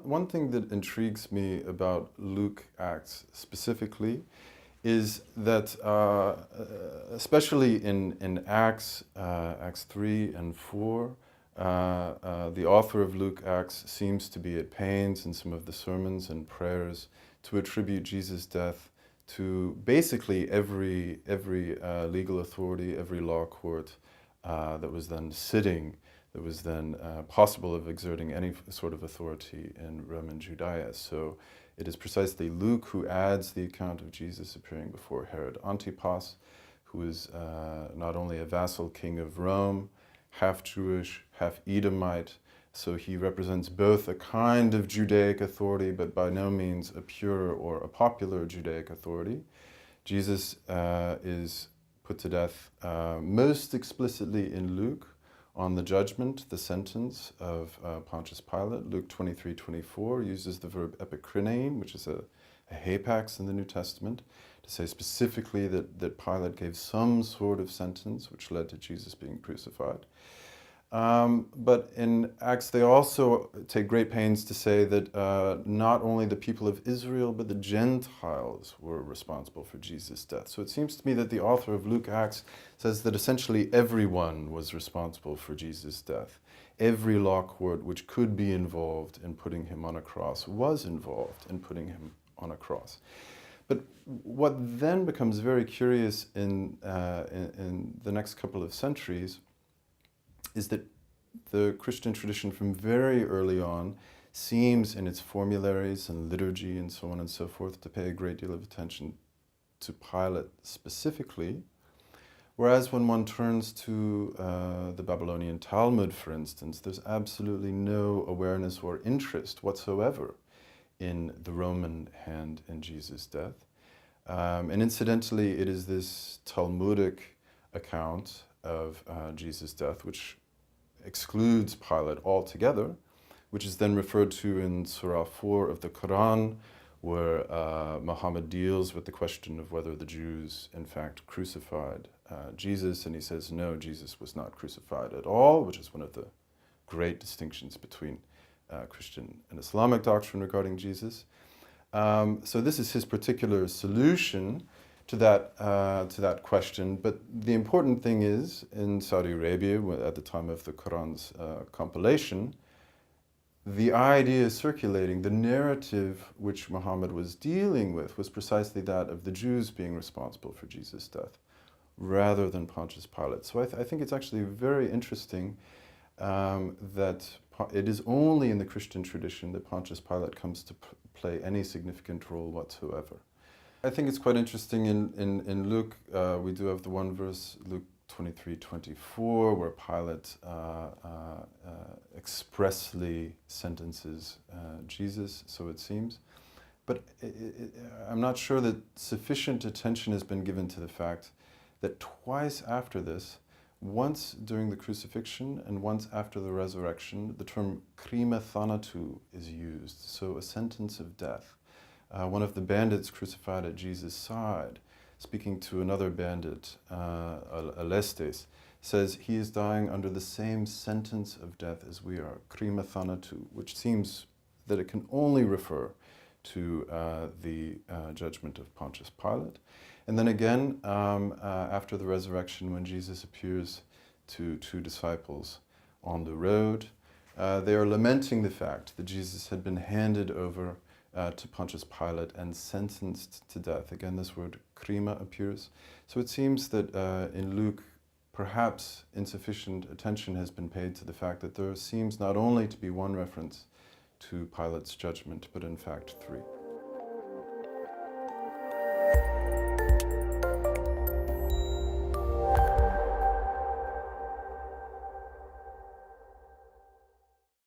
one thing that intrigues me about Luke Acts specifically is that, especially in Acts 3 and 4, the author of Luke Acts seems to be at pains in some of the sermons and prayers to attribute Jesus' death to basically every legal authority, every law court that was then sitting, that was then possible of exerting any sort of authority in Roman Judea. So it is precisely Luke who adds the account of Jesus appearing before Herod Antipas, who is not only a vassal king of Rome, half Jewish, half Edomite. So he represents both a kind of Judaic authority, but by no means a pure or a popular Judaic authority. Jesus is put to death most explicitly in Luke on the judgment, the sentence of Pontius Pilate. Luke 23:24 uses the verb epikrinein, which is a hapax in the New Testament, to say specifically that Pilate gave some sort of sentence which led to Jesus being crucified. But in Acts, they also take great pains to say that not only the people of Israel, but the Gentiles were responsible for Jesus' death. So it seems to me that the author of Luke Acts says that essentially everyone was responsible for Jesus' death. Every law court which could be involved in putting him on a cross was involved in putting him on a cross. But what then becomes very curious in the next couple of centuries is that the Christian tradition from very early on seems in its formularies and liturgy and so on and so forth to pay a great deal of attention to Pilate specifically, whereas when one turns to the Babylonian Talmud, for instance, there's absolutely no awareness or interest whatsoever in the Roman hand in Jesus' death. And incidentally, it is this Talmudic account of Jesus' death which excludes Pilate altogether, which is then referred to in Surah 4 of the Quran, where Muhammad deals with the question of whether the Jews in fact crucified Jesus, and he says, no, Jesus was not crucified at all, which is one of the great distinctions between Christian and Islamic doctrine regarding Jesus. So this is his particular solution to that question. But the important thing is, in Saudi Arabia, at the time of the Quran's compilation, the idea circulating, the narrative which Muhammad was dealing with, was precisely that of the Jews being responsible for Jesus' death, rather than Pontius Pilate. So I think it's actually very interesting that it is only in the Christian tradition that Pontius Pilate comes to play any significant role whatsoever. I think it's quite interesting in Luke, we do have the one verse, Luke 23:24, where Pilate expressly sentences Jesus, so it seems. But I'm not sure that sufficient attention has been given to the fact that twice after this, once during the crucifixion and once after the resurrection, the term krima thanatu is used, so a sentence of death. One of the bandits crucified at Jesus' side, speaking to another bandit, Alestes, says he is dying under the same sentence of death as we are, krima thanatu, which seems that it can only refer to the judgment of Pontius Pilate. And then again, after the resurrection, when Jesus appears to two disciples on the road, they are lamenting the fact that Jesus had been handed over to Pontius Pilate and sentenced to death. Again, this word krima appears. So it seems that in Luke, perhaps insufficient attention has been paid to the fact that there seems not only to be one reference to Pilate's judgment, but in fact three.